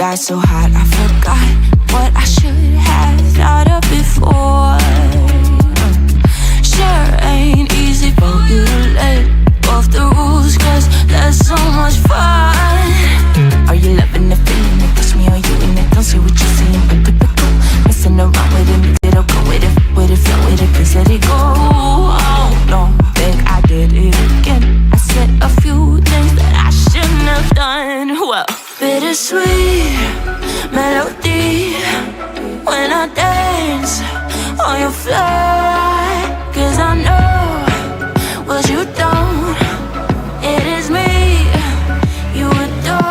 got so hot, I forgot what I should have thought of before. Sure ain't easy for you to let off the rules, cause there's so much fun. Are you loving the feeling? It touch me, are you in it? Don't say what you're saying, but typical. Messing around with it, mix it up, go with it, flow with it, please let it go. Oh, don't think I did it again. I said a few things that I shouldn't have done. Well, bittersweet melody when I dance on your fly, cause I know what you don't. It is me you adore.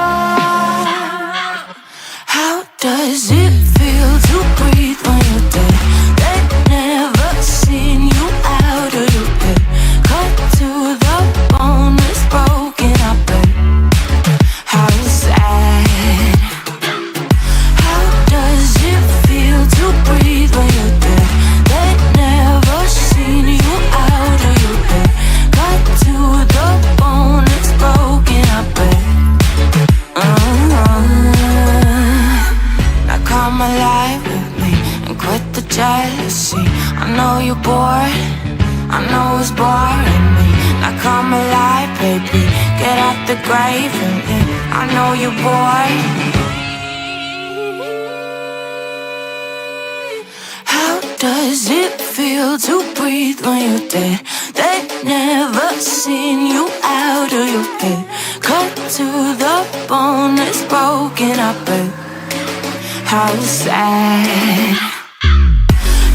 How does it feel to breathe when you're dead? They've never seen you out of your head. Cut to the bone, it's broken, I bet. How sad. How does it feel to breathe when you're dead? They've never seen you out of your head. Cut to the bone, it's broken, I bet. Now come alive with me and quit the jealousy. I know you're bored, I know it's boring me. Now come alive, baby, get out the grave and live. I know you're bored. How does it feel to breathe when you're dead? They've never seen you out of your head. Cut to the bone, it's broken, I bet. How sad.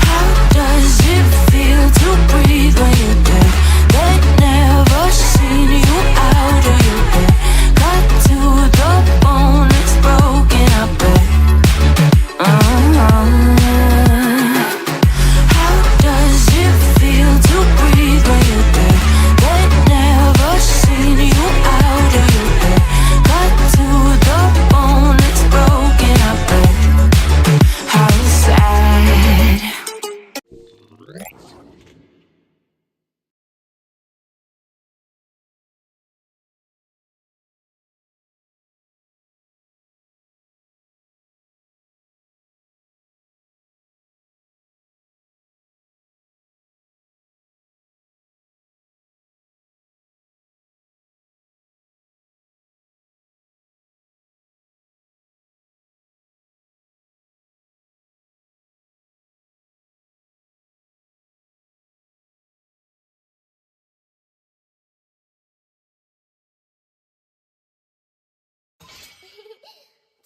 How does it feel to breathe when you're dead? They've never seen you out of your head. Cut to the bone, it's broken, I bet. How does it feel to breathe when you're dead? They've never seen you out of your head. Cut to the bone, it's broken, I bet. How sad.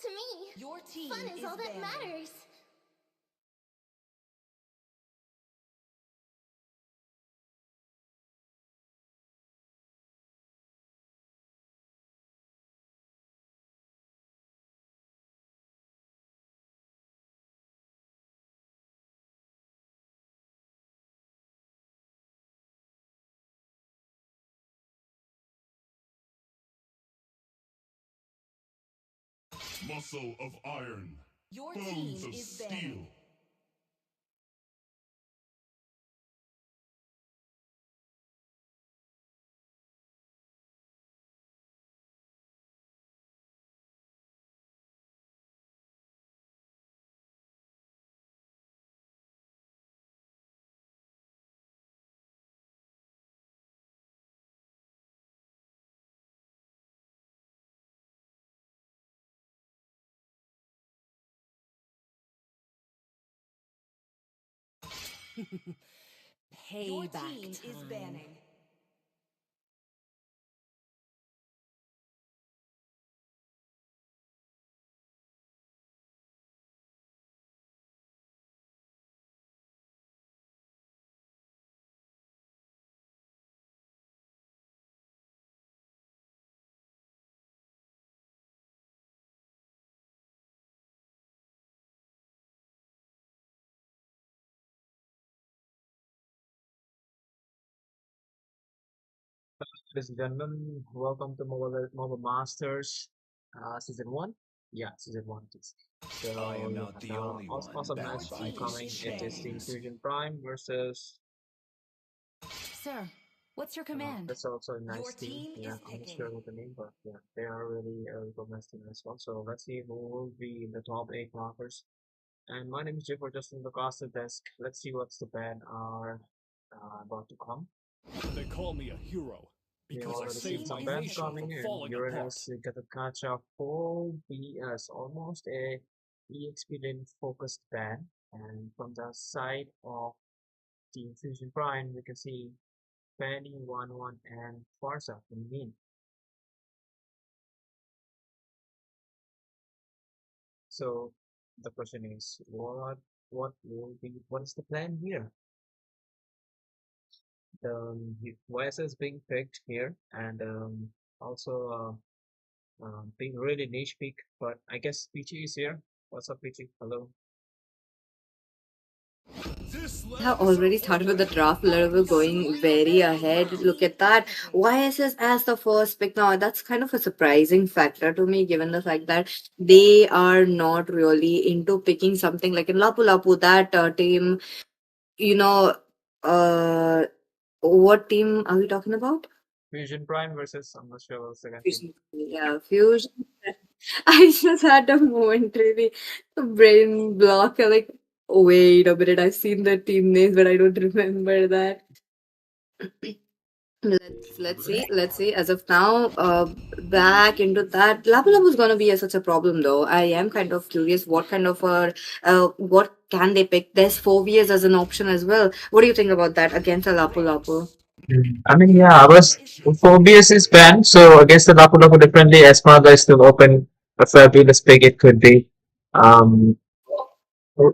To me, your team fun is all that matters. Muscle of iron, Your bones team of is steel. banning. Payback Your team time. is banning. Ladies and gentlemen, welcome to MOBA Masters Season 1. Yeah, Season 1. So, I am you not have the only one awesome bound match by team incoming. these is It is Team chains. Fusion Prime versus Sir, What's your command? That's also a Your nice team. team Yeah, is I'm not picking. sure what the name, but yeah, they are really a recognized team as well. So let's see who will be in the top eight markers. And my name is Jay for just from the caster desk. Let's see what's the band are about to come. They call me a hero We because I already seen saved Team my some is bands nation picking. from coming in. falling apart. Uranus got a catch up for BS, almost a EXP lane focused band. And from the side of Team Fusion Prime, we can see Fanny 1-1 and Farsa in main. So the question is, what is the plan here? The YSS being picked here, and also being really niche pick. But I guess Peachy is here. What's up, Peachy? Hello. Have already started with the draft level going very ahead. Look at that. YSS as the first pick now. That's kind of a surprising factor to me, given the fact that they are not really into picking something like in Lapu Lapu. That team, you know, uh, what team are we talking about? Fusion Prime versus I'm not sure what's the second team. Fusion. Yeah, Fusion. I just had a momentary brain block. Like, wait a minute, I've seen the team names, but I don't remember that. Let's see. As of now, back into that. Lapu Lapu is gonna be such a problem, though. I am kind of curious what kind of what can they pick? There's Phobias as an option as well. What do you think about that against a Lapu Lapu? I mean, yeah, I was Phobias is banned, so against the Lapu Lapu differently, Esmeralda is still open. A fabulous pick it could be. Um,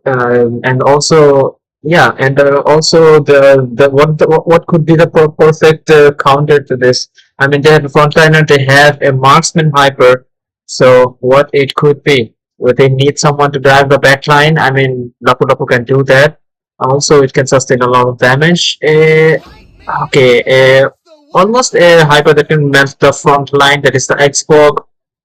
and also and also what could be the perfect counter to this. I mean, they have a frontliner, they have a marksman hyper, so what it could be, would they need someone to drive the back line? I mean, Lapu Lapu can do that. Also it can sustain a lot of damage. Okay, almost a hyper that can match the front line, that is the Xbox.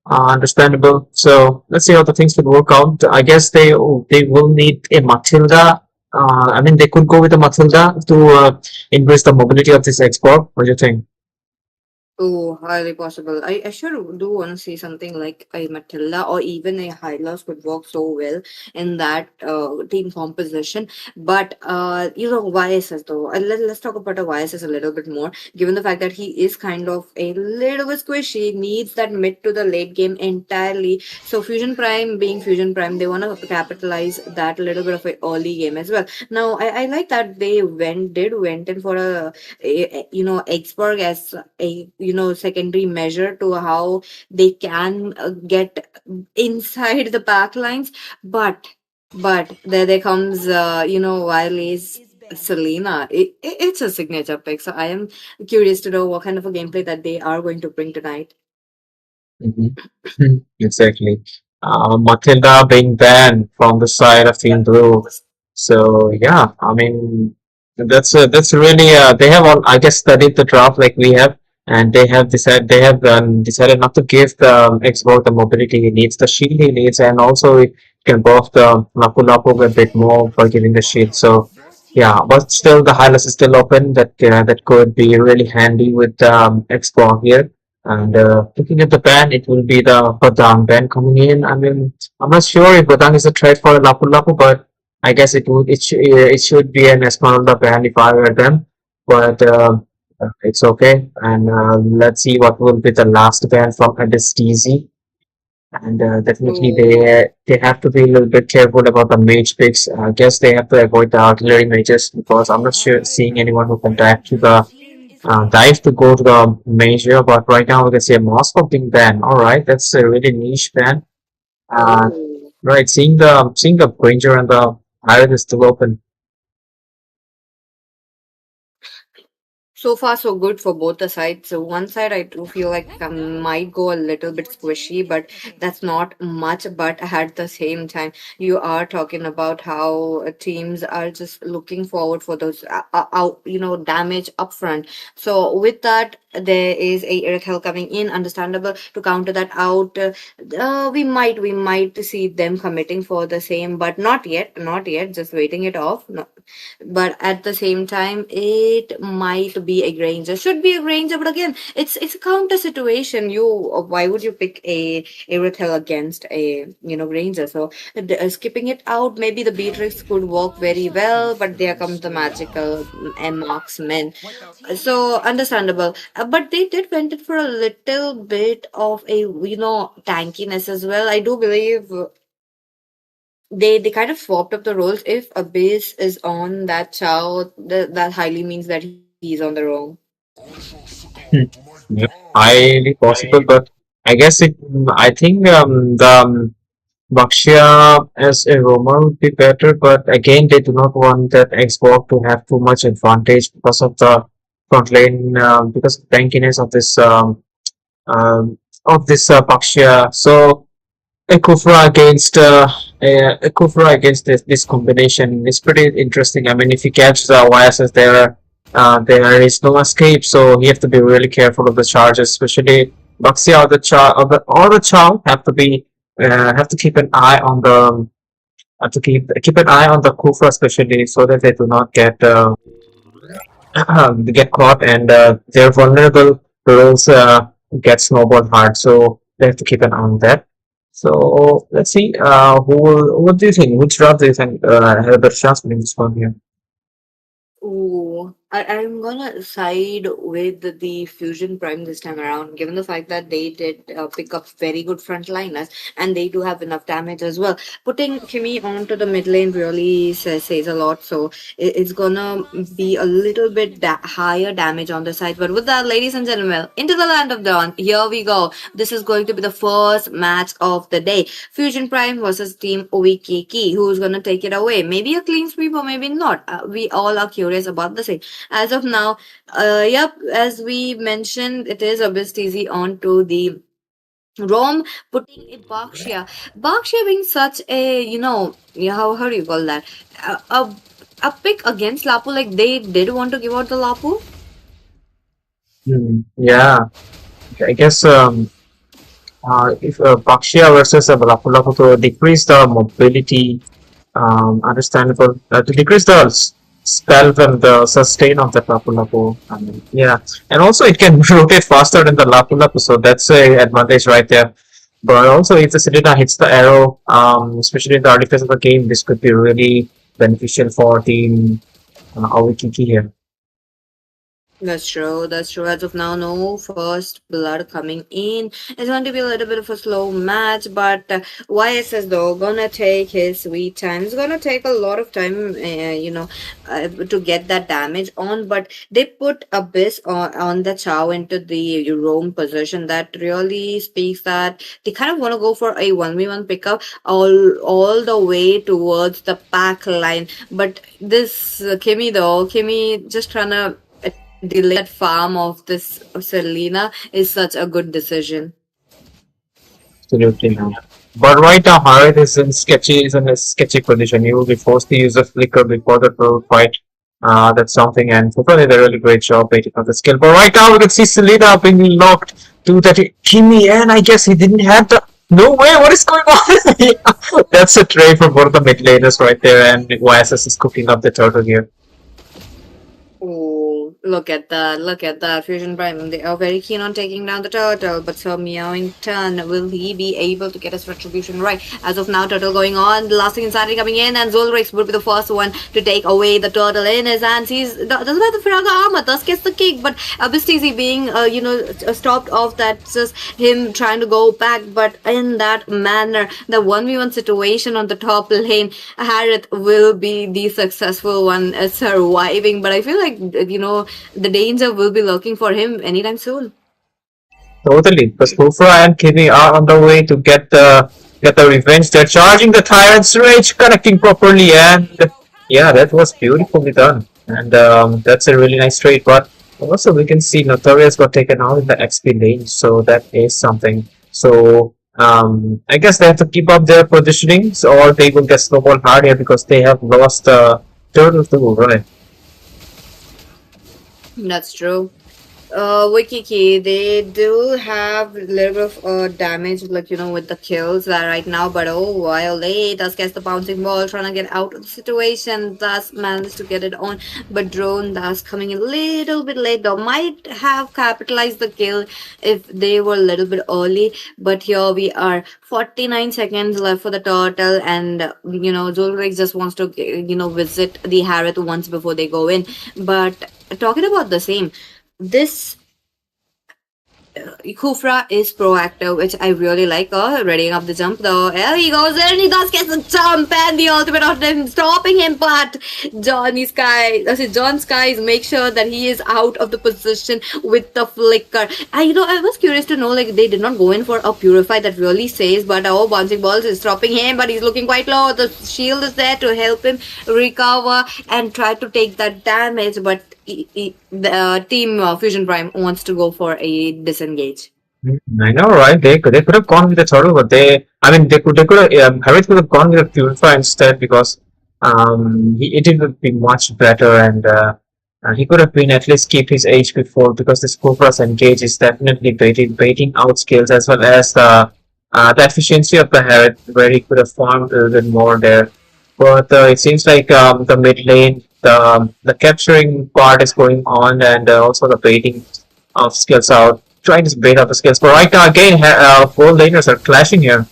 Understandable. So let's see how the things will work out. I guess they will need a Matilda. I mean, they could go with a Matilda to increase the mobility of this export. What do you think? Oh, highly possible. I sure do want to see something like a Matilda or even a Hylos could work so well in that team composition. But YSS though. Let's talk about a YSS a little bit more. Given the fact that he is kind of a little bit squishy, needs that mid to the late game entirely. So Fusion Prime being Fusion Prime, they want to capitalize that little bit of a early game as well. Now I like that they went in for Exberg as a secondary measure to how they can get inside the back lines, but there comes Wiley's Is banned. Selena. It's a signature pick, so I am curious to know what kind of a gameplay that they are going to bring tonight. Mhm. Exactly. Matilda being banned from the side of Team Blue. So yeah, I mean that's really they have all I guess studied the draft like we have, and they have decided not to give the Xbox the mobility he needs, the shield he needs, and also it can buff the Lapu Lapu a bit more for giving the shield. So Your yeah, team but is still the picking. Hylas is still open. That could be really handy with Xbox here. And looking at the band, it will be the Badang band coming in. I mean, I'm not sure if Badang is a threat for Lapu Lapu, but I guess it should be an Esmeralda band if I were them. But it's okay. And let's see what will be the last band from Adestizi. And definitely Oh, they have to be a little bit careful about the mage picks. I guess they have to avoid the artillery mages because I'm not sure seeing anyone who can dive to Your the team is picking. dive to go to the major, but right now we can see a Moscow being banned. All right, that's a really niche ban. Uh, oh. right, seeing the Granger and the Iron is still open. So far, so good for both the sides. So one side, I do feel like might go a little bit Your team squishy, is but picking. that's not much. But at the same time, you are talking about how teams are just looking forward for those damage upfront. So with that, there is a Raquel coming in, understandable to counter that out. We might see them committing for the same, but not yet, just waiting it off. No, but at the same time it might be a Granger, should be a Granger, but again it's a counter situation. You why would you pick a Rethel against a Granger? So skipping it out, maybe the Beatrix could work very well, but there comes the magical marksman, so understandable. But they did went it for a little bit of a tankiness as well. I do believe they kind of swapped up the roles. If Abyss is on that Chow, that highly means that he's on the roam. Hmm. Yeah, highly possible, but I guess I think the Bakshia as a roamer would be better, but again, they do not want that Xbox to have too much advantage because of the front lane, because of the tankiness of this Bakshia. So a Kufra against this combination is pretty interesting. I mean, if you catch the YSS there, there is no escape, so you have to be really careful of the charges, especially Baxia or the Chow have to keep an eye on the keep an eye on the Kufra, especially so that they do not get caught, and they're vulnerable. Roles get snowballed hard, so they have to keep an eye on that. So let's see. What do you think? Which route do you think had a better chance winning this one here? Ooh, I'm gonna side with the Fusion Prime this time around, given the fact that they did pick up very good frontliners and they do have enough damage as well. Putting Kimi onto the mid lane really says a lot, so it's gonna be a little bit higher damage on the side. But with that, ladies and gentlemen, into the land of dawn, here we go. This is going to be the first match of the day. Fusion Prime versus Team Oikiki. Who's gonna take it away? Maybe a clean sweep or maybe not. We all are curious about the same. As of now, yep, as we mentioned, it is Abyss TZ on to the Rome, putting a Bakshia. Bakshia being such a, yeah, how do you call that? A pick against Lapu, like they did want to give out the Lapu. Yeah, I guess if Baxia versus Lapu Lapu to decrease the mobility, understandable. To decrease the spell and the sustain of the Lapu Lapu. I mean, yeah, and also it can rotate faster than the Lapu Lapu, so that's a advantage right there. But also, if the Selena hits the arrow, especially in the early phase of the game, this could be really beneficial for Team Awikiki here. That's true. That's true. As of now, no first blood coming in. It's going to be a little bit of a slow match, but YSS though gonna take his sweet time. It's gonna take a lot of time, to get that damage on. But they put Abyss on the Chow into the roam position. That really speaks that they kind of want to go for a 1v1 pickup all the way towards the pack line. But this Kimi just trying to delay that farm of this Selena is such a good decision. Absolutely not. But right now, Harith is in a sketchy position. He will be forced to use a flicker before the pro fight. That's something, and Fufa did a really great job waiting on the skill. But right now, we can see Selena being locked to that Kimi, and I guess he didn't have the. No way! What is going on? That's a trade for both of the mid laners right there, and YSS is cooking up the turtle here. Oh, look at that. Look at that. Fusion Prime. They are very keen on taking down the turtle, but Sir Meowing Turn, will he be able to get his retribution right? As of now, turtle going on. The lasting insanity coming in, and Zolrix would be the first one to take away the turtle in his hands. He doesn't have the Firaga armor, thus gets the kick, but Abyss TZ being, stopped off. That's just him trying to go back, but in that manner, the 1v1 situation on the top lane, Harith will be the successful one surviving, but I feel like the danger will be lurking for him anytime soon. Totally, because Kufra and Kimi are on the way to get the revenge. They're charging the Tyrant's Rage, connecting properly, and yeah, that was beautifully done. And that's a really nice trade. But also, we can see Notorious got taken out in the XP lane, so that is something. So I guess they have to keep up their positioning, or they will get snowballed hard here because they have lost Turtle too, right? That's true. Wikiki, they do have a little bit of damage, like with the kills that right now. But oh, Violet does gets the bouncing ball, trying to get out of the situation. Thus managed to get it on, but Drone thus coming in a little bit late. Though might have capitalized the kill if they were a little bit early. But here we are, 49 seconds left for the turtle, and Zulrix just wants to visit the Harith once before they go in. But talking about the same. This Kufra is proactive, which I really like. Readying up the jump though. There he goes, and he does get the jump and the ultimate of them stopping him. But John Skies make sure that he is out of the position with the flicker. I was curious to know, like, they did not go in for a purify that really says, but bouncing balls is stopping him. But he's looking quite low. The shield is there to help him recover and try to take that damage. But the team Fusion Prime wants to go for a disengage. I know, right? They could have gone with the turtle, but they could have Harith could have gone with a purifier instead because it would be much better and he could have been at least keep his HP full because this Cobra's engage is definitely baiting out skills as well as the efficiency of the Harith where he could have farmed a little bit more there. But it seems like the mid lane, the capturing part is going on, and also the baiting of skills out, trying to bait out the skills. But right now, again, both laners are clashing here.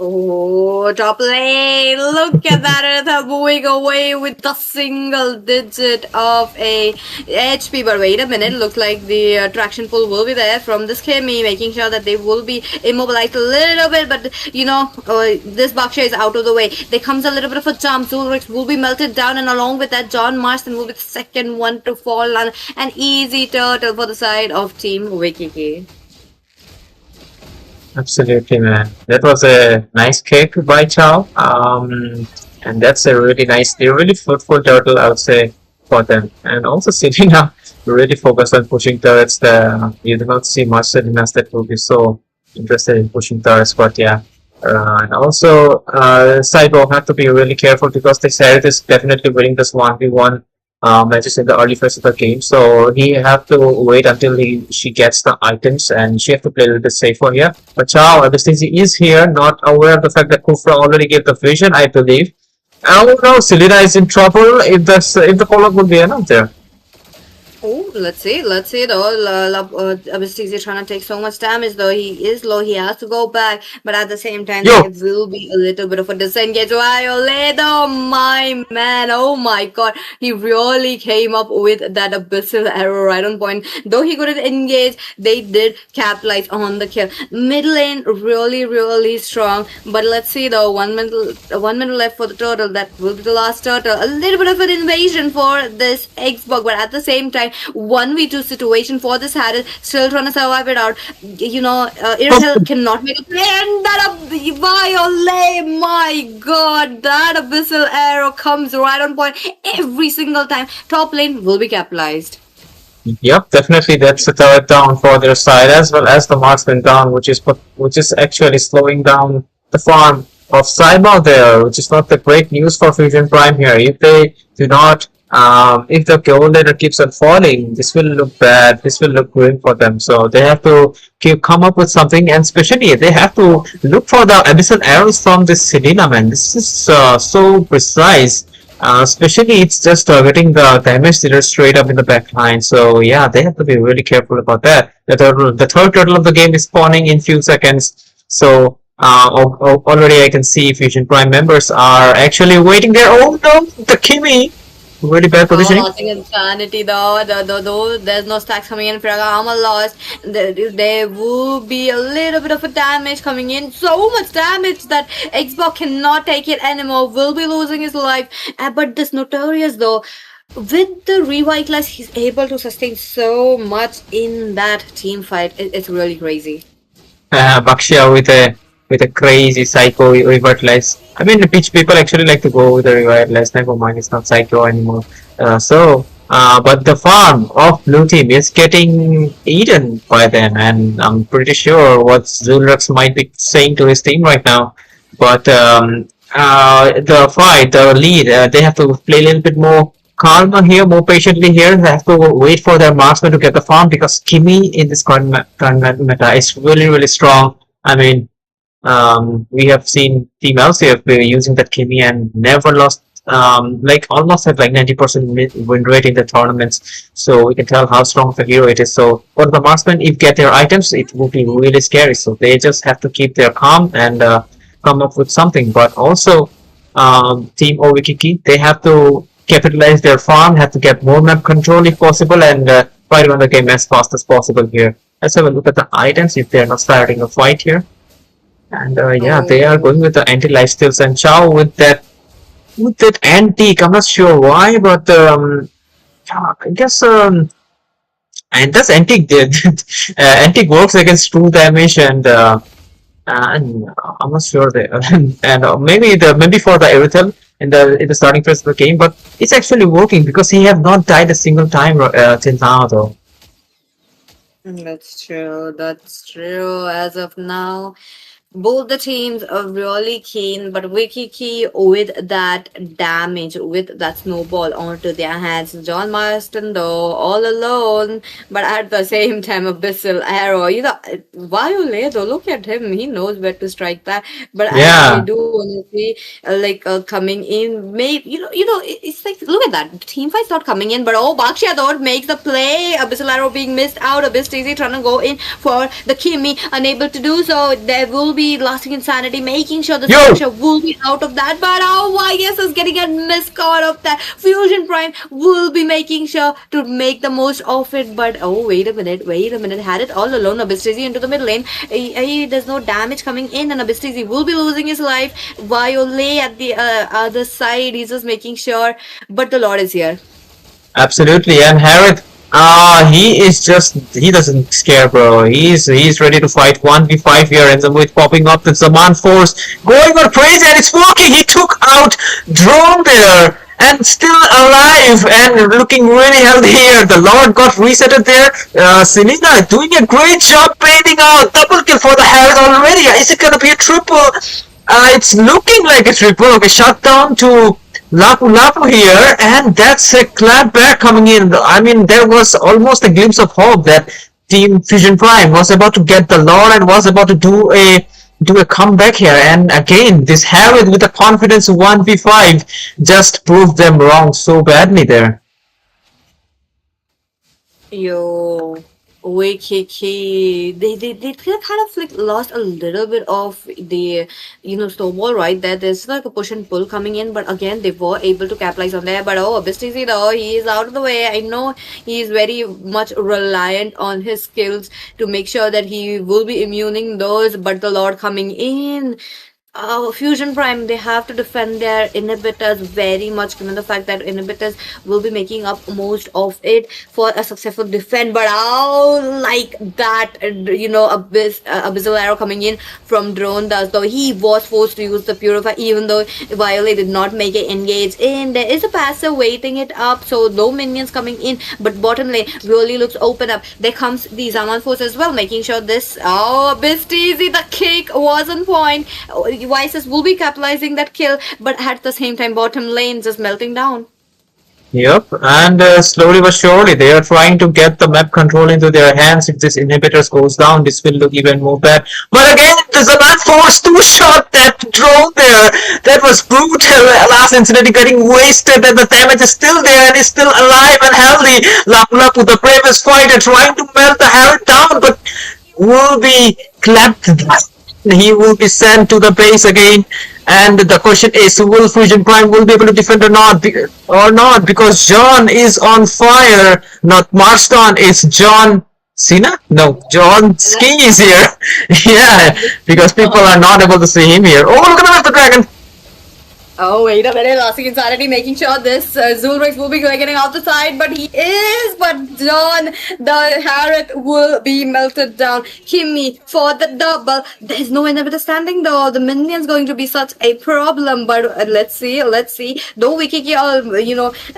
Oh, top lane! Look at that! They're moving away with the single digit of a HP. But wait a minute, looks like the traction pull will be there from this Kimmy, making sure that they will be immobilized a little bit. But this Baksha is out of the way. There comes a little bit of a jump. Zulrix will be melted down, and along with that, John Marston will be the second one to fall. And an easy turtle for the side of Team Wikiki. Absolutely, man. That was a nice kick by Chow. And that's a really fruitful turtle, I would say, for them. And also Selena really focused on pushing turrets. You do not see much Selenas that will be so interested in pushing turrets, but yeah. And also, Cybo have to be really careful because the Sarith is definitely winning this 1v1 matches in the early phase of the game, so he have to wait until she gets the items, and she have to play a little bit safer here. But Chow, Abistacy is here, not aware of the fact that Kufra already gave the vision, I believe. I don't know, Selena is in trouble if the call-up would be enough there. Oh, let's see though. Abistacy is trying to take so much damage though. He is low, he has to go back, but at the same time, there will be a little bit of a disengage. Violet, oh my man, oh my god, he really came up with that abyssal arrow right on point. Though he couldn't engage, they did capitalize on the kill. Mid lane, really strong, but let's see though, 1 minute left for the turtle. That will be the last turtle. A little bit of an invasion for this Xbox, but at the same time, 1v2 situation for this Harith, still trying to survive it out. Irhel cannot make a play, and that Violet, my god, that abyssal arrow comes right on point every single time. Top lane will be capitalized. Yep, definitely that's a turret down for their side, as well as the marksman down, which is actually slowing down the farm of Cyber there, which is not the great news for Fusion Prime here. If they do not if the gold ladder keeps on falling, this will look bad. This will look grim for them. So they have to come up with something, and especially they have to look for the abyssal arrows from this Selena, man. This is so precise. Especially it's just targeting the damage dealer straight up in the back line. So yeah, they have to be really careful about that. The third turtle of the game is spawning in few seconds. So already I can see Fusion Prime members are actually waiting there. Oh no, the Kimmy! Really bad positioning. Losing insanity though. Though there's no stacks coming in. Fragama lost. There will be a little bit of a damage coming in. So much damage that Xbox cannot take it anymore. Will be losing his life. But this Notorious though, with the revitalize, he's able to sustain so much in that team fight. It's really crazy. Bakshia with a crazy psycho revitalize. I mean, the pitch people actually like to go with the revitalize. Never mind, it's not psycho anymore. But the farm of blue team is getting eaten by them, and I'm pretty sure what Zulrux might be saying to his team right now. But the fight, the lead, they have to play a little bit more calmer here, more patiently here. They have to wait for their marksman to get the farm because Kimi in this current meta is really, really strong. I mean, we have seen Team LCF using that Kimi and never lost, like almost had like 90% win rate in the tournaments. So we can tell how strong of a hero it is. So for the marksmen, if get their items, it will be really scary. So they just have to keep their calm and come up with something. But also, Team Owikiki, they have to capitalize their farm, have to get more map control if possible, and try to win the game as fast as possible here. Let's have a look at the items if they're not starting a fight here. And yeah, they are Oh, going with the anti-lifesteals and Chow with that antique. I'm not sure why, but I guess and that's antique did antique works against true damage and I'm not sure they and maybe for the Erythel in the starting phase of the game, but it's actually working because he have not died a single time till now though. that's true. That's true. As of now, both the teams are really keen, but Wikiki with that damage, with that snowball onto their hands. John Marston though, all alone, but at the same time, Abyssal Arrow. Violet though, look at him. He knows where to strike that. But I Yeah, do want to see coming in. Maybe it's like look at that. Team fight's not coming in, but oh, Bakshia though makes the play. Abyssal Arrow being missed out. Abyss Easy trying to go in for the Kimi, unable to do so. There will be lasting insanity, making sure the yo, structure will be out of that. But oh, YS is getting a miscall of that. Fusion Prime will be making sure to make the most of it. But oh, wait a minute. Had it all alone. Abystizi into the mid lane. There's no damage coming in, and Abystizi will be losing his life. Violet at the other side, he's just making sure. But the Lord is here. absolutely. And Harith, he doesn't scare, bro. He's ready to fight 1v5 here, and then with popping up the Zaman Force going on crazy, and it's working. He took out Drone there. And still alive and looking really healthy here. The Lord got resetted there. Selena doing a great job baiting out. Double kill for the Harris already. Is it gonna be a triple? It's looking like a triple. Okay, shut down to Lapu Lapu here, and that's a clap back coming in. I mean, there was almost a glimpse of hope that Team Fusion Prime was about to get the Lord and was about to do a comeback here. And again, this Harriet with a confidence 1v5 just proved them wrong so badly there. Yo, Waikiki, they kind of like lost a little bit of the snowball right there. There's like a push and pull coming in, but again they were able to capitalize on there. But oh, BSTC though, he is out of the way. I know he is very much reliant on his skills to make sure that he will be immuning those. But the Lord coming in. Fusion Prime, they have to defend their inhibitors very much, given the fact that inhibitors will be making up most of it for a successful defend. But oh, like that, Abyssal Arrow coming in from Drone does, though he was forced to use the Purify, even though Violet did not make it engage in. There is a passive waiting it up, so no minions coming in, but bottom lane really looks open up. There comes the Zaman Force as well, making sure this. Oh, Bisteezy, the kick was on point. Devices will be capitalizing that kill, but at the same time, bottom lane just melting down. Yep, and slowly but surely they are trying to get the map control into their hands. If this inhibitors goes down, this will look even more bad. But again, the Zaman Force 2-shot that drone there. That was brutal. Last incident getting wasted, and the damage is still there and is still alive and healthy. Lapu Lapu, the bravest fighter, trying to melt the Herald down, but will be clapped. He will be sent to the base again. And the question is, will Fusion Prime will be able to defend or not? Because John is on fire. Not Marston, it's John Cena? No, John Ski is here. Yeah, because people are not able to see him here. Oh, look at the dragon. Oh, wait a minute. Lasting Insanity making sure this Zulrex will be getting off the side, but he is. But John, the Harriet will be melted down. Kimmy for the double. There's no inhibitor standing though. The minion's going to be such a problem. But let's see. Though Wikiki are,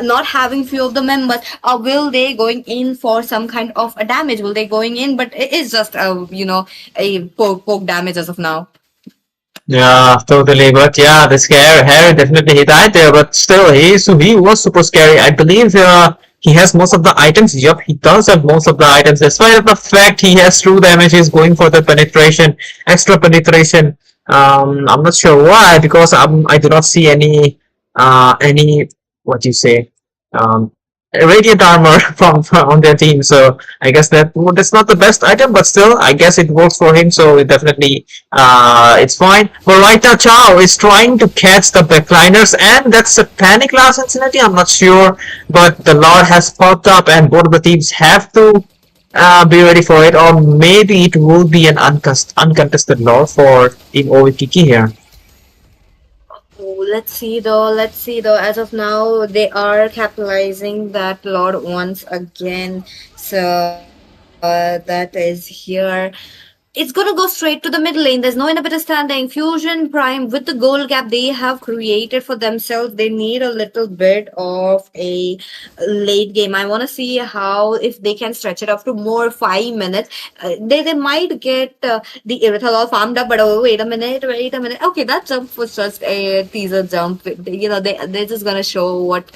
not having few of the members, will they going in for some kind of a damage? Will they going in? But it is just, a poke damage as of now. Yeah, totally. But yeah, the scare Harry definitely he died there, but still he was super scary. I believe he has most of the items. Yup, he does have most of the items, despite the fact he has true damage. He's going for the penetration, extra penetration. I'm not sure why because I do not see any what you say um radiant armor from on their team. So I guess that's not the best item, but still I guess it works for him. So it definitely it's fine. But right now, Chao is trying to catch the backliners, and that's a panic last Cincinnati. I'm not sure, but the Lord has popped up, and both of the teams have to be ready for it, or maybe it will be an uncontested Lord for Team Kiki here. Oh, let's see though. Let's see though. As of now, they are capitalizing that Lord once again. So that is here. It's gonna go straight to the mid lane. There's no inhibitor standing. Fusion Prime with the gold gap they have created for themselves. They need a little bit of a late game. I want to see how if they can stretch it up to more 5 minutes. They might get the Irithal farmed up, but oh wait a minute. Okay, that jump was just a teaser jump. You know they're just gonna show what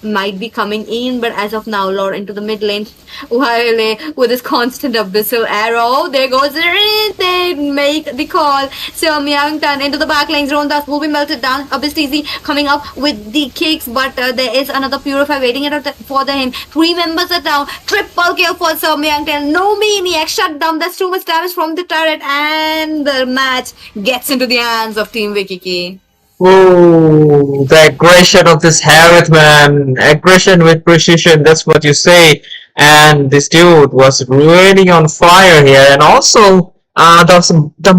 might be coming in. But as of now, Lord into the mid lane, while with his constant abyssal arrow, there goes the ring. They make the call. So Myangtan into the back lanes. Rondas will be melted down. Abyss TZ coming up with the kicks, but there is another Purify waiting for him. 3 members are down. Triple kill for Sir Myangtan. No maniac. Shut down. That's too much damage from the turret, and the match gets into the hands of Team Vikiki. Ooh, the aggression of this Harriet man. Aggression with precision, that's what you say. And this dude was really on fire here. And also, the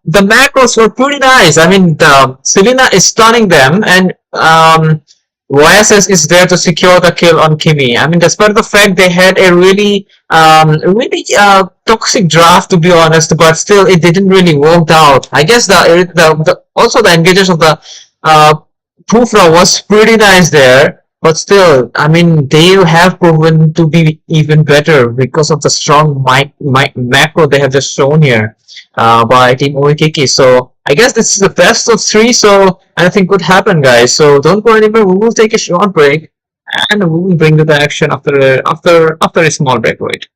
macros were pretty nice. I mean, the Selena is stunning them, and YSS is there to secure the kill on Kimi. I mean, despite the fact they had a really toxic draft, to be honest, but still it didn't really work out. I guess the also the engagers of the uh, Pufra was pretty nice there, but still, I mean, they have proven to be even better because of the strong macro they have just shown here by Team Oikiki. So I guess this is the best of three. So anything could happen, guys. So don't go anywhere. We will take a short break, and we will bring to the action after a small break. Wait.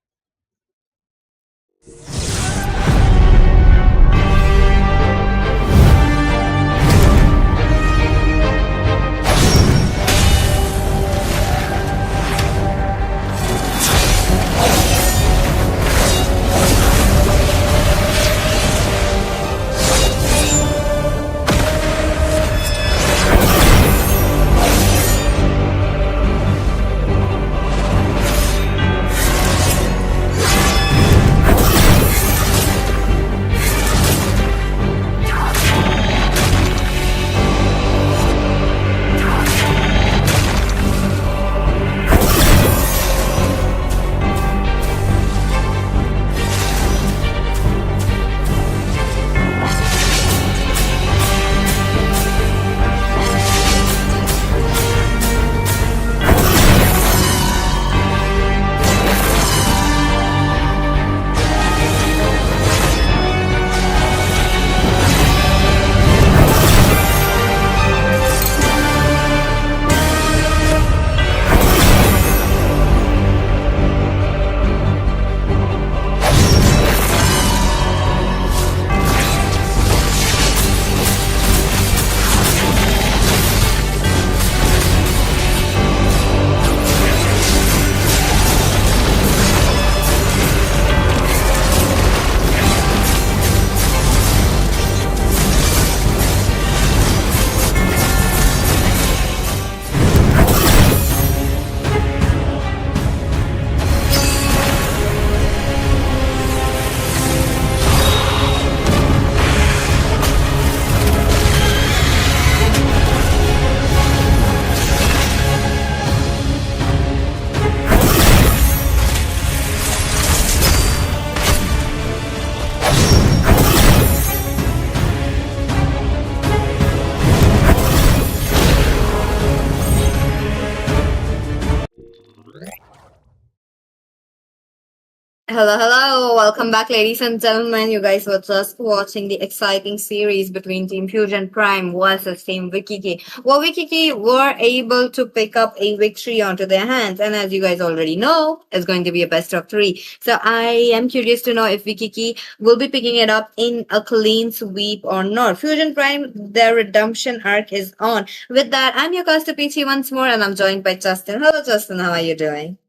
Hello, hello. Welcome back, ladies and gentlemen. You guys were just watching the exciting series between Team Fusion Prime versus Team Wikiki. Well, Wikiki were able to pick up a victory onto their hands, and as you guys already know, it's going to be a best of three. So I am curious to know if Wikiki will be picking it up in a clean sweep or not. Fusion Prime, their redemption arc is on. With that, I'm your caster Peachy once more, and I'm joined by Justin. Hello, Justin. How are you doing?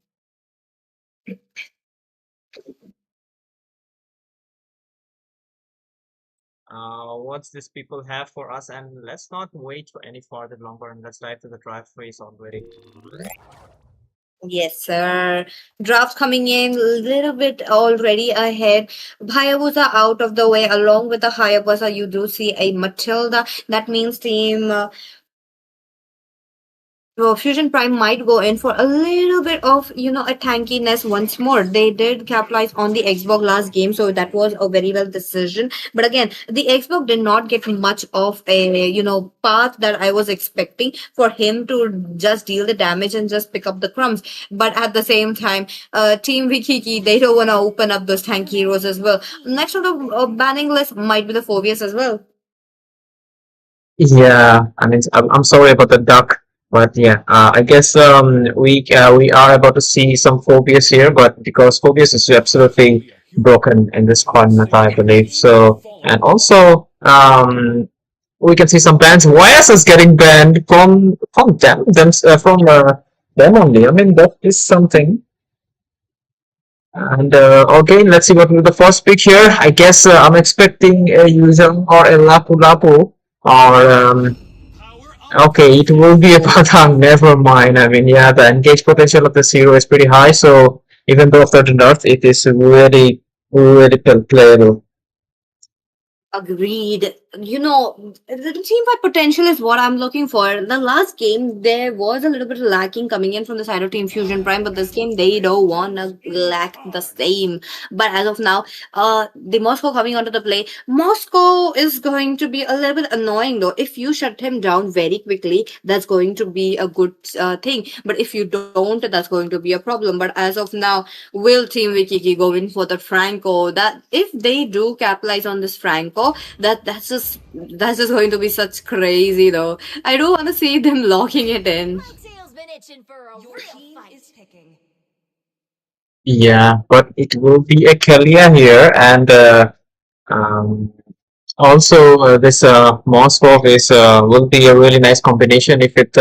What these people have for us, and let's not wait for any further longer, and let's dive to the drive phase already. Yes, sir. Draft coming in a little bit already ahead. Hayabusa out of the way. Along with the Hayabusa, you do see a Matilda. That means team Fusion Prime might go in for a little bit of, a tankiness once more. They did capitalize on the Xbox last game, so that was a very well decision. But again, the Xbox did not get much of a, path that I was expecting for him to just deal the damage and just pick up the crumbs. But at the same time, Team Wikiki, they don't want to open up those tank heroes as well. Next on the banning list might be the Phobias as well. Yeah, I mean, I'm sorry about the duck, but yeah, I guess we are about to see some phobias here, but because phobias is absolutely broken in this corner, I believe. So, and also we can see some bans. YS is getting banned from them only. I mean, that is something. And okay, let's see what will be the first pick here. I guess I'm expecting a user or a Lapu Lapu or okay, it will be a Patang. Never mind. I mean, yeah, the engage potential of the zero is pretty high. So even though third Earth, it is really really playable. Agreed. The team fight potential is what I'm looking for. The last game, there was a little bit lacking coming in from the side of Team Fusion Prime, but this game, they don't want to lack the same. But as of now, the Moscow coming onto the play, Moscow is going to be a little bit annoying though. If you shut him down very quickly, that's going to be a good thing. But if you don't, that's going to be a problem. But as of now, will Team Wikiki go in for the Franco? That if they do capitalize on this Franco, that's just going to be such crazy though. I don't want to see them locking it in. Tail's been itching for a Your real team fight. is picking. Yeah, but it will be a Kalia here, and um, also this Moscow is will be a really nice combination if it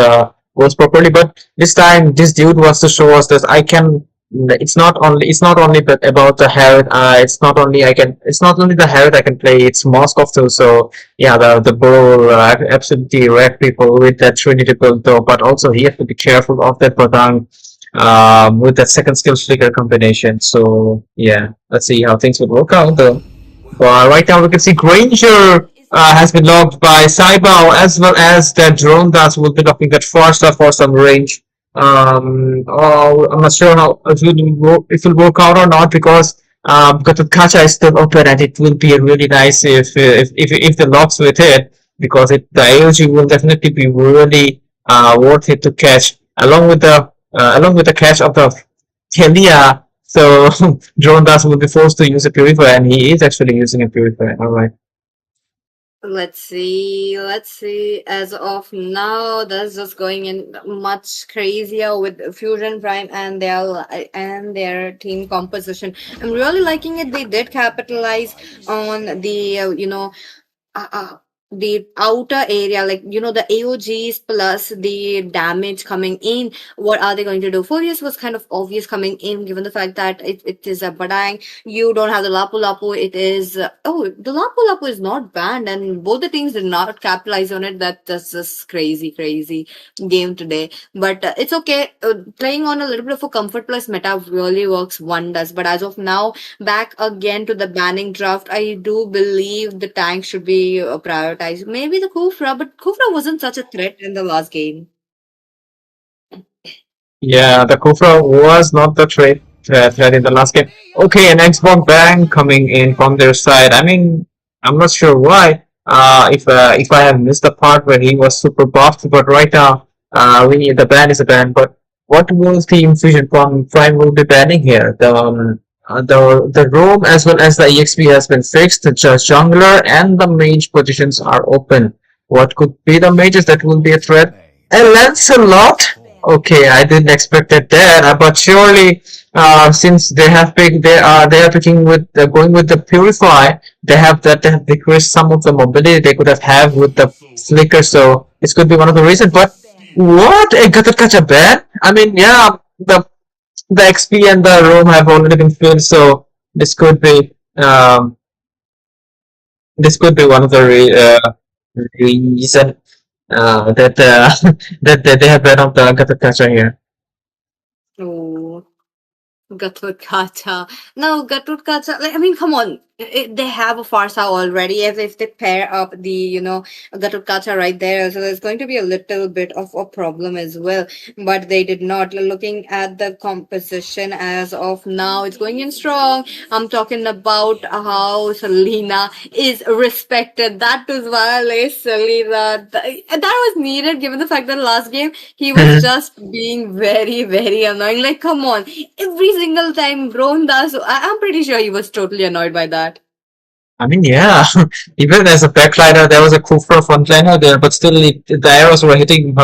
goes properly. But this time, this dude wants to show us that I can. It's not only but about the Herod. It's not only the Herod I can play. It's Moscow too. So yeah, the bull absolutely wreck people with that Trinity build though. But also he has to be careful of that Padang with that second skill trigger combination. So yeah, let's see how things will work out though. But right now we can see Granger has been locked by Saibao as well as that drone that will be locking that first for some range. I'm not sure how it will work out or not because the Kacha is still open and it will be really nice if the locks with it because the AOG will definitely be really worth it to catch along with the catch of the Telia. So Drone Das will be forced to use a purifier, and he is actually using a purifier. All right. Let's see. Let's see. As of now, that's just going in much crazier with Fusion Prime and their team composition. I'm really liking it. They did capitalize on the outer area, like the AOGs plus the damage coming in. What are they going to do? Furious was kind of obvious coming in, given the fact that it is a Badang. You don't have the Lapu Lapu. It is the Lapu Lapu is not banned, and both the teams did not capitalize on it. That's just crazy, crazy game today. But it's okay. Playing on a little bit of a comfort plus meta really works wonders. But as of now, back again to the banning draft. I do believe the tank should be prioritized. Maybe the Kufra, but Kufra wasn't such a threat in the last game. Yeah, the Kufra was not the threat in the last game. Okay, an Xbox Bang coming in from their side. I mean, I'm not sure why. If I have missed the part where he was super buffed, but right now, we need the ban is a ban. But what will Team Fusion from Prime will be banning here? the roam as well as the EXP has been fixed. The jungler and the mage positions are open. What could be the mages that will be a threat? A Lancelot? Okay, I didn't expect it there, but surely, since they have picked, they are picking with going with the purify. They have decreased some of the mobility they could have with the flicker, so this could be one of the reasons. But what a Gattaca ban? I mean, yeah, the XP and the roam have already been filled, so this could be um, this could be one of the reason that that they have banned out the Gattaca here. Oh. Gatut No, Gatut like, I mean, come on. They have a Farsa already. As if they pair up the, Gatut right there. So there's going to be a little bit of a problem as well. But they did not. Looking at the composition as of now, it's going in strong. I'm talking about how Selena is respected. That is why Selena. That was needed given the fact that last game he was just being very, very annoying. Like, come on. Every single time Bron does, I'm pretty sure he was totally annoyed by that. I mean, yeah, even as a backliner, there was a Kufra frontliner there, but still the arrows were hitting him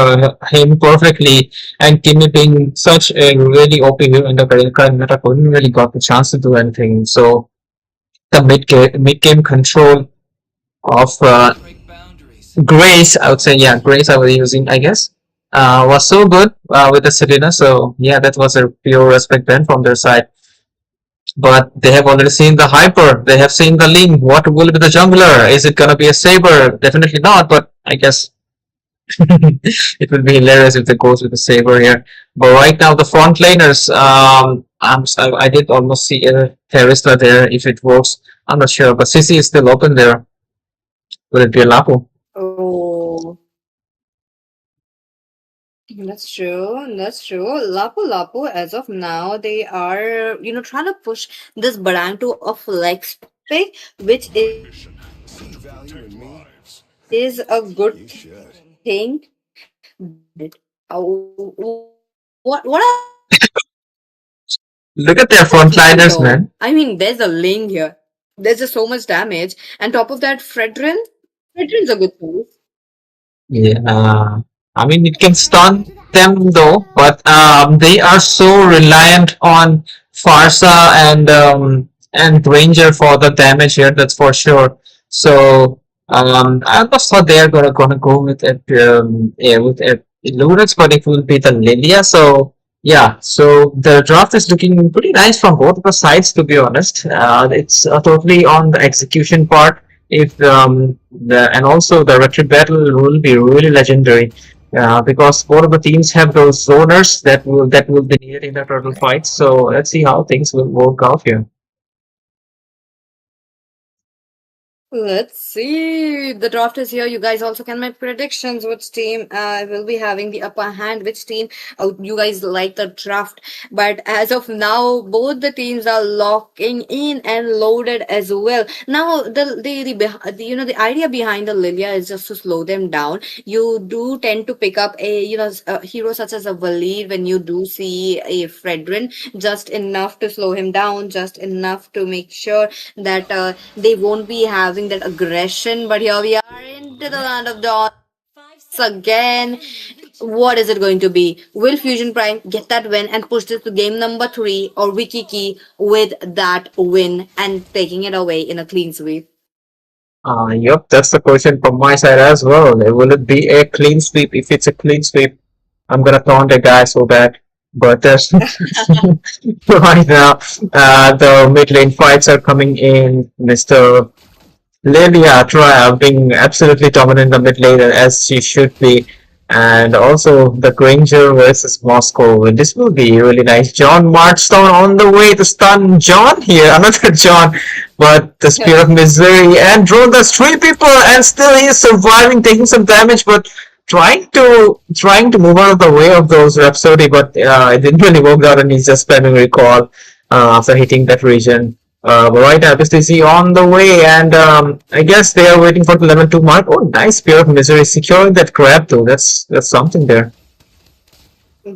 perfectly, and Kimmy being such a really OP hero in the current meta couldn't really got the chance to do anything. So the mid game control of Grace, I would say, yeah, Grace I was using, I guess, was so good with the Selena. So yeah, that was a pure respect then from their side. But they have already seen the Hyper, they have seen the Ling. What will be the jungler? Is it gonna be a Saber? Definitely not, but I guess it will be hilarious if they goes with the Saber here. But right now, the front laners, I did almost see a Terrista there. If it works, I'm not sure. But CC is still open there. Will it be a Lapo? Oh, that's true. That's true. Lapu Lapu, as of now, they are, trying to push this Barang to a flex pick, which is a good thing. What Look at their frontliners, man. I mean, there's a Ling here. There's just so much damage. And top of that, Fredrin's a good tool. Yeah, I mean it can stun them though, but they are so reliant on Farsa and Ranger for the damage here. That's for sure. So I just thought they are gonna go with it yeah, with it Lurex, but it will be the Lilia. So yeah, so the draft is looking pretty nice from both the sides. To be honest, it's totally on the execution part. If and also the retreat battle will be really legendary because both of the teams have those zoners that will be needed in the turtle fight. So let's see how things will work out here. Let's see. The draft is here. You guys also can make predictions. Which team will be having the upper hand? Which team you guys like the draft? But as of now, both the teams are locking in and loaded as well. Now, the idea behind the Lilia is just to slow them down. You do tend to pick up a hero such as a Valid when you do see a Fredrin, just enough to slow him down, just enough to make sure that they won't be having that aggression. But here we are into the land of dawn again. What is it going to be? Will Fusion Prime get that win and push this to game number 3, or Wiki Key with that win and taking it away in a clean sweep? Yep, that's the question from my side as well. Will it be a clean sweep? If it's a clean sweep, I'm gonna taunt a guy so bad. But right now, the mid lane fights are coming in. Mr. Lilia being absolutely dominant in the mid lane as she should be. And also the Granger versus Moscow. This will be really nice. John marched on the way to stun John here. Another John. But the Spear of Misery and drone does 3 people and still he is surviving, taking some damage, but trying to move out of the way of those Rhapsody, but it didn't really work out and he's just spamming recall after hitting that region. But right now, STC on the way, and I guess they are waiting for the level 2 mark. Oh, nice Spear of Misery, securing that grab though. That's something there.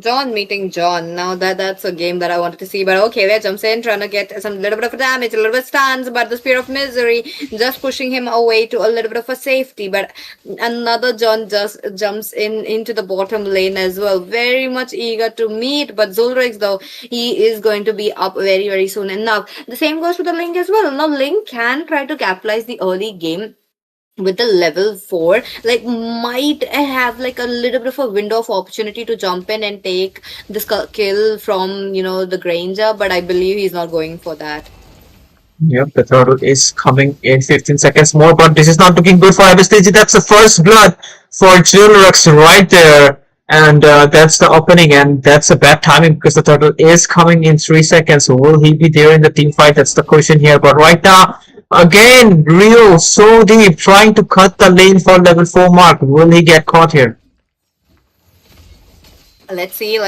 John meeting John. Now that's a game that I wanted to see. But okay, there jumps in, trying to get some little bit of damage, a little bit stuns, but the Spear of Misery just pushing him away to a little bit of a safety. But another John just jumps in into the bottom lane as well. Very much eager to meet, but Zulrix though, he is going to be up very, very soon enough. The same goes to the Link as well. Now Link can try to capitalize the early game with the level 4, like might have like a little bit of a window of opportunity to jump in and take this kill from the Granger, but I believe he's not going for that. Yep, the turtle is coming in 15 seconds more, but this is not looking good for Abyssal. That's the first blood for Jilrex right there. And that's the opening, and that's a bad timing because the turtle is coming in 3 seconds. Will he be there in the team fight? That's the question here. But right now, again, Rio so deep, trying to cut the lane for level 4 mark. Will he get caught here? Let's see.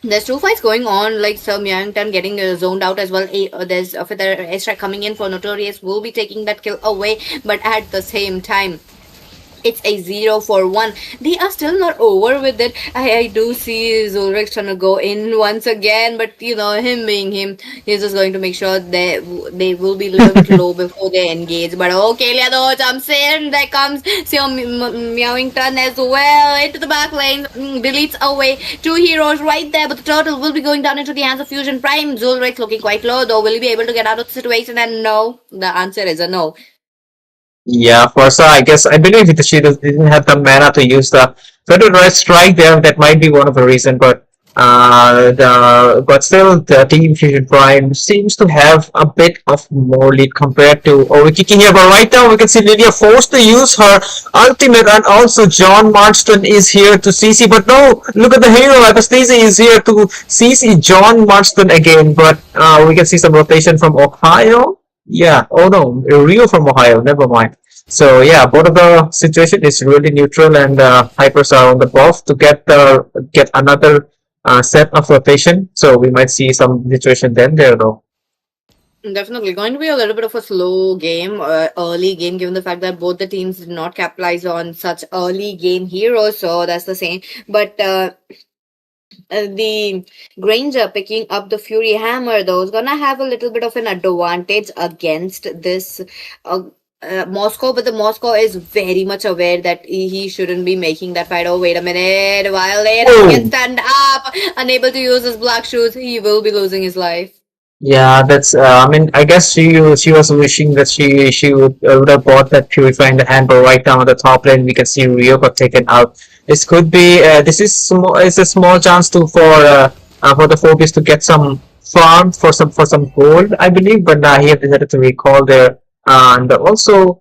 There's two fights going on, like Sir Myangton getting zoned out as well. There's a Feather Airstrike coming in for Notorious, will be taking that kill away, but at the same time, it's a 0-for-1. They are still not over with it. I do see Zulrix trying to go in once again, but him being him, he's just going to make sure they will be a little bit low before they engage. But okay, Leado jumps in. There comes Seo Meowington as well into the back lane. Deletes away 2 heroes right there, but the turtle will be going down into the hands of Fusion Prime. Zulrix looking quite low though. Will he be able to get out of the situation? And no, the answer is a no. Yeah, Forza, I believe she didn't have the mana to use the Federal Strike there. That might be one of the reasons, but still the Team Fusion Prime seems to have a bit of more lead compared to we're kicking here. But right now we can see Lydia forced to use her ultimate, and also John Marston is here to CC. But no, look at the hero. Apostasy is here to CC John Marston again. But we can see some rotation from Ohio. Yeah, oh no, Rio from Ohio, never mind. So yeah, both of the situation is really neutral, and Hypers are on the buff to get another set of rotation. So we might see some situation then there though. Definitely going to be a little bit of a slow game, early game, given the fact that both the teams did not capitalize on such early game heroes. So that's the same. But the Granger picking up the Fury Hammer though is gonna have a little bit of an advantage against this Moscow, but the Moscow is very much aware that he shouldn't be making that fight. Oh, wait a minute. While later he can stand up, unable to use his black shoes, he will be losing his life. Yeah, that's. I guess she was wishing that she would have bought that Purifying the Hand, but right now on the top lane we can see Rio got taken out. This could be. This is small. It's a small chance for the Phobius to get some farm for some gold, I believe. But he have decided to recall there, and also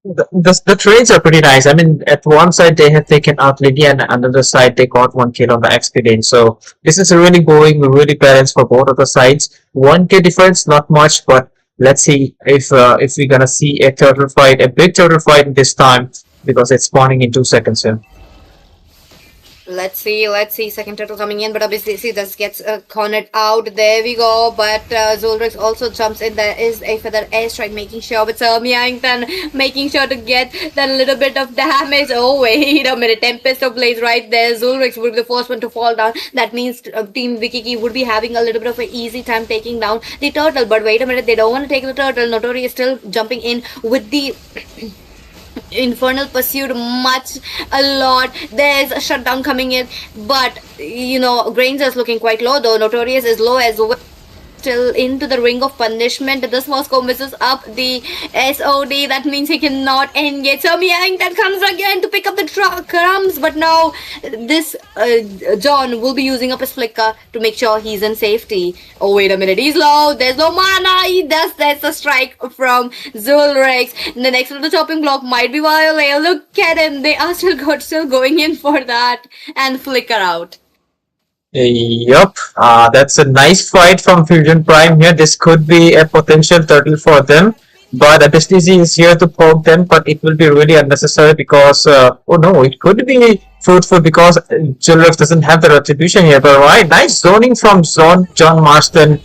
the trades are pretty nice. I mean, at one side they have taken out Lydia, and on the other side they got 1 kill on the XP lane. So this is really going really balanced for both of the sides. 1k difference, not much, but let's see if we're gonna see a big turtle fight this time, because it's spawning in 2 seconds here. Let's see. Second turtle coming in, but obviously, see, this gets cornered out. There we go. But Zulrix also jumps in. There is a Feather Airstrike, making sure with Myangton making sure to get that little bit of damage. Oh, wait a minute. Tempest of Blaze right there. Zulrix would be the first one to fall down. That means Team Vikiki would be having a little bit of an easy time taking down the turtle. But wait a minute. They don't want to take the turtle. Notori is still jumping in with the Infernal Pursuit a lot. There's a shutdown coming in, but Granger's looking quite low though. Notorious is low as well. Still into the ring of punishment. This Moscow misses up the SOD. That means he cannot engage. So Myangton comes again to pick up the crumbs, but now this John will be using up his flicker to make sure he's in safety. Oh, wait a minute, he's low. There's no mana. That's a strike from Zulrix. The next on the chopping block might be Violet. Look at him. They are still going in for that and flicker out. Yup, that's a nice fight from Fusion Prime here. This could be a potential turtle for them, but STZ is here to poke them, but it will be really unnecessary because, oh no, it could be fruitful because Jilrex doesn't have the retribution here. But right, nice zoning from John Marston,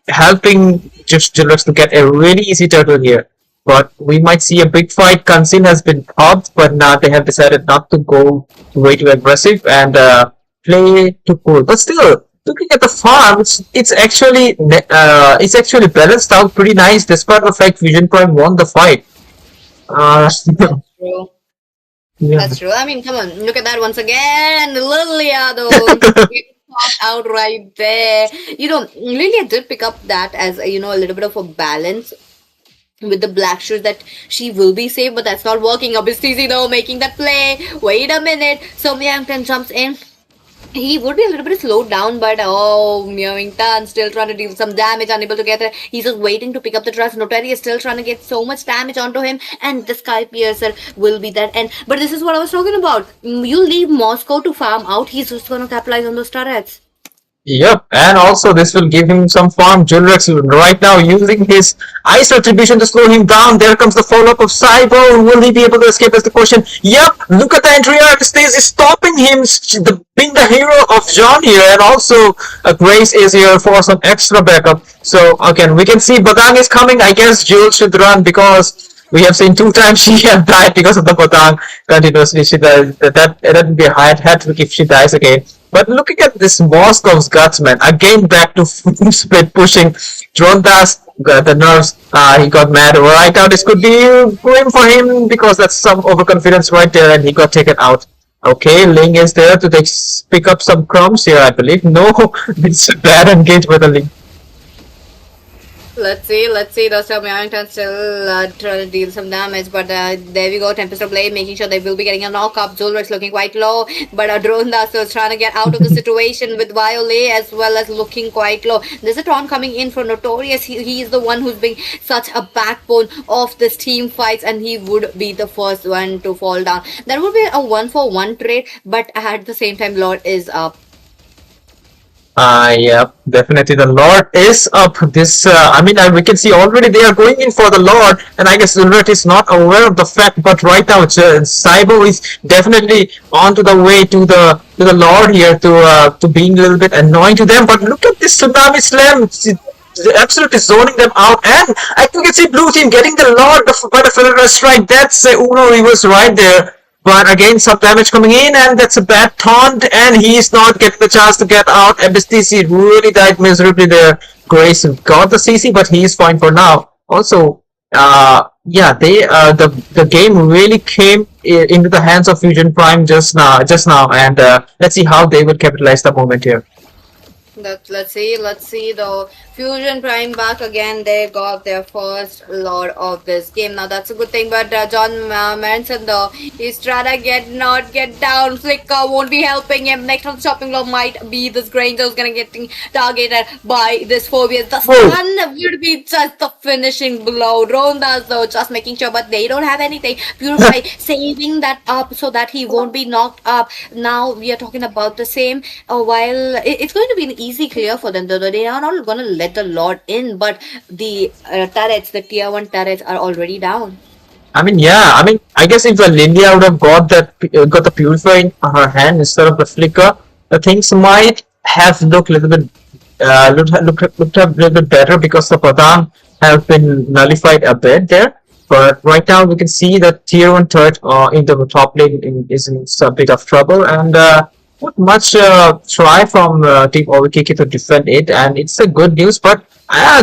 helping just Jilrex to get a really easy turtle here. But we might see a big fight. Kansin has been popped, but now they have decided not to go way too aggressive and play too cool. But still, looking at the farm, it's actually balanced out pretty nice, despite the fact Fusion Prime won the fight. Uh, That's true. yeah. That's true. I mean, come on, look at that once again. Lilia, though, getting caught out right there. Lilia did pick up that as a little bit of a balance with the black shoes that she will be safe, but that's not working. Obviously, though, making that play. Wait a minute. So Myeongtan jumps in. He would be a little bit slowed down, but Myeongtan still trying to deal some damage, unable to get it. He's just waiting to pick up the trust. Notary is still trying to get so much damage onto him, and the Sky Piercer will be that end. But this is what I was talking about. You leave Moscow to farm out, he's just gonna capitalize on those turrets. Yep, and also this will give him some farm. Julrex right now using his ice retribution to slow him down. There comes the follow-up of Cybo. Will he be able to escape? Is the question. Yep, look at the entry arc. Stays is stopping him, being the hero of John here, and also Grace is here for some extra backup. So again, we can see Badang is coming. I guess Jules should run because we have seen 2 times she have died because of the Badang continuously. That would be a hat trick if she dies again. But looking at this Moscow's guts, man, again back to split pushing. Drondas got the nerves. He got mad. Right now, this could be going for him because that's some overconfidence right there, and he got taken out. Okay, Ling is there to pick up some crumbs here, I believe. No, it's a bad engage with the Ling. Let's see. Dostal Myeongtan still trying to deal some damage, but there we go. Tempest of Blade making sure they will be getting a knock-up. Zulrex looking quite low, but Dronda still trying to get out of the situation with Violet as well as looking quite low. There's a Tron coming in for Notorious. He is the one who's being such a backbone of this team fights, and he would be the first one to fall down. That would be a 1-for-1 trade, but at the same time, Lord is up. Yep, definitely the Lord is up. This, we can see already they are going in for the Lord, and I guess Ulrich is not aware of the fact. But right now, Cybo is definitely on to the way to the Lord here to being a little bit annoying to them. But look at this tsunami slam. Absolutely zoning them out, and I think it's a blue team getting the Lord by the Federal strike. That's Uno Reverse right there. But again, some damage coming in, and that's a bad taunt, and he's not getting the chance to get out. MSTC really died miserably there. Grace got the CC, but he's fine for now. Also, the game really came into the hands of Fusion Prime just now, and let's see how they will capitalize the moment here. Let's see though. Fusion Prime back again. They got their first Lord of this game. Now that's a good thing, but John Manson though, he's trying to not get down. Flicker won't be helping him. Next on the chopping block might be this Granger who's gonna get targeted by this Phobia. The stun would be just the finishing blow. Rondas though, just making sure, but they don't have anything. Purify saving that up so that he won't be knocked up. Now we are talking about the same. While it's going to be an easy clear for them, though they are not gonna let the Lord in, but the turrets, the tier 1 turrets are already down. I guess if Lilia would have got the purifier in her hand instead of the flicker, the things might have looked a little bit looked a little bit better because the Padang have been nullified a bit there. But right now we can see that tier 1 turret in the top lane is in some bit of trouble, and not much try from Team OVKK to defend it, and it's a good news. But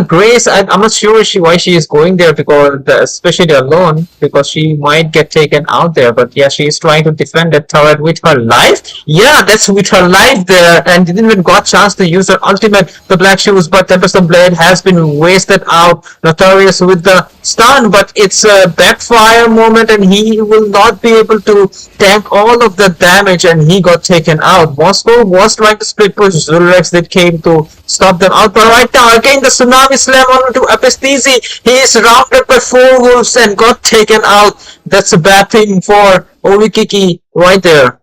Grace, I'm not sure why she is going there, because especially alone, because she might get taken out there. But yeah, she is trying to defend that turret with her life. Yeah, that's with her life there, and didn't even got chance to use her ultimate, the Black Shoes. But Tempest of Blade has been wasted out. Notorious with the stun, but it's a backfire moment, and he will not be able to tank all of the damage, and he got taken out. Moscow was trying to split push. Zulrex that came to stop them out, but right now again the tsunami slam onto Apistizi. He is surrounded by 4 wolves and got taken out. That's a bad thing for Ovikiki right there.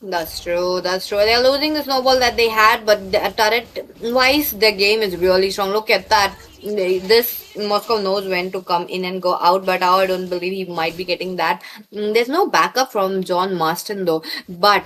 That's true. They're losing the snowball that they had, but turret-wise, their game is really strong. Look at that. This Moscow knows when to come in and go out, but I don't believe he might be getting that. There's no backup from John Marston though, but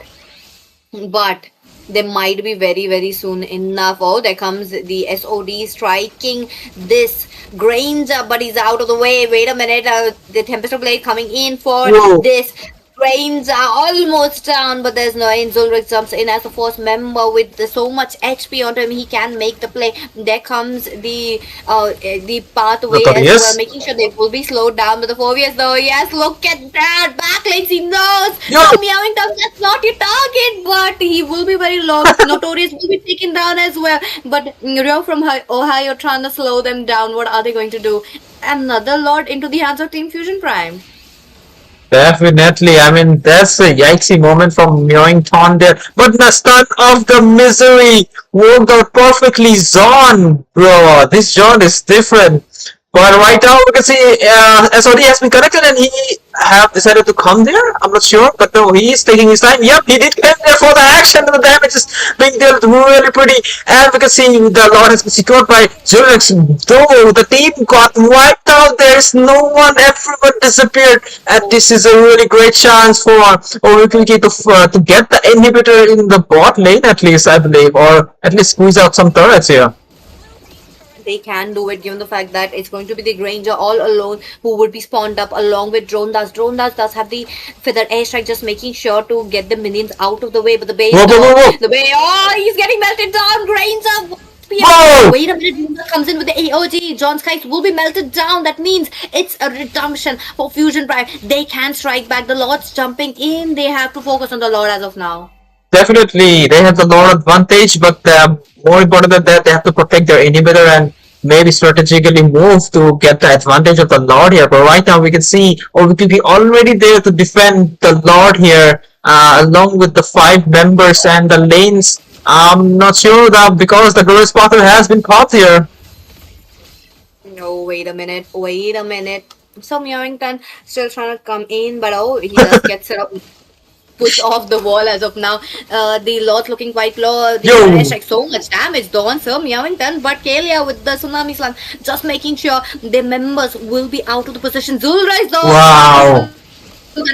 They might be very, very soon enough. Oh, there comes the SOD striking this Granger, but he's out of the way. Wait a minute. The Tempest Blade coming in for Whoa. this. Brains are almost down, but there's no end. Zulrich jumps in as the first member with so much HP onto him. He can make the play. There comes the pathway as well, Notorious. making sure they will be slowed down. But the Phobias, though, yes, look at that. Backlinks, he knows. Yo. So meowing down, that's not your target, but he will be very low. Notorious will be taken down as well. But Rio from Ohio trying to slow them down. What are they going to do? Another lot into the hands of Team Fusion Prime. Definitely. I mean, that's a yikesy moment from Mewington there. But the start of the misery worked out perfectly. Zon, bro. This Zon is different. But right now, we can see SOD has been connected and he have decided to come there. I'm not sure, but no, he is taking his time. Yep, he did come there for the action. The damage is being dealt really pretty. And we can see the Lord has been secured by Zurix. Though the team got wiped out, there's no one, everyone disappeared. And this is a really great chance for Orikiki to get the inhibitor in the bot lane, at least, I believe, or at least squeeze out some turrets here. They can do it given the fact that it's going to be the Granger all alone who would be spawned up along with Drone Dust. Drone Dust does have the feather airstrike, just making sure to get the minions out of the way. But the base, the way, oh, he's getting melted down. Granger. Whoa! Wait a minute, Moonbug comes in with the AOG. John Skies will be melted down. That means it's a redemption for Fusion Prime. They can strike back. The Lord's jumping in. They have to focus on the Lord as of now. Definitely, they have the Lord advantage, but more important than that, they have to protect their inhibitor and maybe strategically move to get the advantage of the Lord here. But right now we can see, or we could be already there to defend the Lord here, along with the 5 members and the lanes. I'm not sure that because the girl spotter has been caught here. No, wait a minute. Wait a minute. So Mewington still trying to come in, but oh, he just gets it up. Pushed off the wall as of now. The Lord's looking quite low. The flash like so much damage done. So Mewington, but Kalia with the tsunami slam, just making sure the members will be out of the position. Zulrais though. Wow.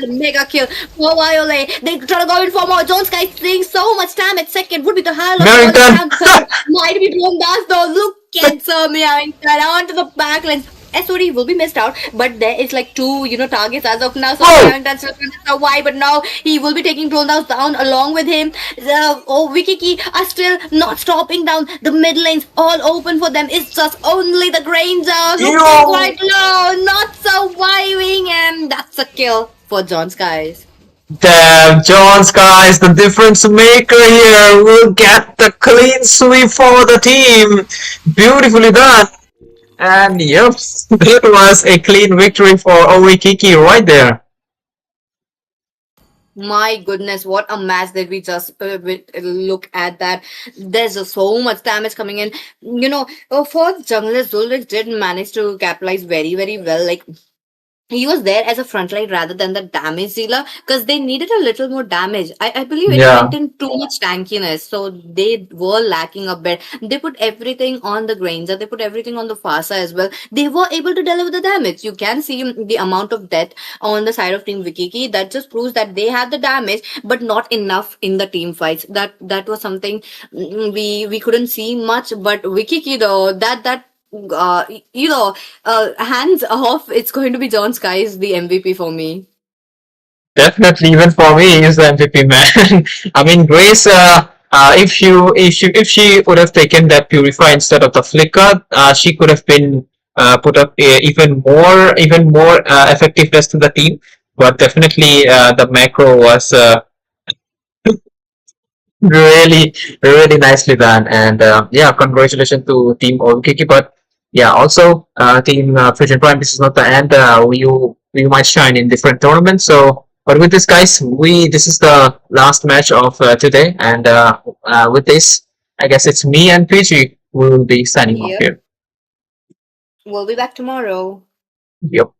Mega kill for Violet. They try to go in for more. Jones guys doing so much damage. Second would be the high Mewington. Might be blown dust though. Look at Sir Mewington onto the backlines. SOD will be missed out, but there is like 2, targets as of now. So Mewington still trying to survive, but now he will be taking Drone down along with him. Wikiki are still not stopping down. The mid lanes all open for them. It's just only the Granger looking quite low, not surviving, and that's a kill for John Skies. Damn, John Skies, the difference maker here, will get the clean sweep for the team. Beautifully done. And yep, that was a clean victory for Orikiki right there. My goodness, what a match that we just look at that. There's just so much damage coming in. For junglers, Zulrich did manage to capitalize very, very well. Like, he was there as a frontline rather than the damage dealer because they needed a little more damage. I believe it went in too much tankiness, so they were lacking a bit. They put everything on the Granger, they put everything on the Fasa as well. They were able to deliver the damage. You can see the amount of death on the side of Team Wikiki. That just proves that they had the damage, but not enough in the team fights. That was something we couldn't see much. But Wikiki though, hands off, it's going to be John Skies the MVP for me. Definitely, even for me, he's the MVP man. I mean, Grace, if she would have taken that Purify instead of the Flicker, she could have been put up even more effectiveness to the team. But definitely, the macro was really, really nicely done. And yeah, congratulations to Team Orikiki. But yeah, also Team Fusion Prime. This is not the end. We might shine in different tournaments. So, but with this, guys, this is the last match of today, and with this, I guess it's me and PG who will be signing off here. We'll be back tomorrow. Yep.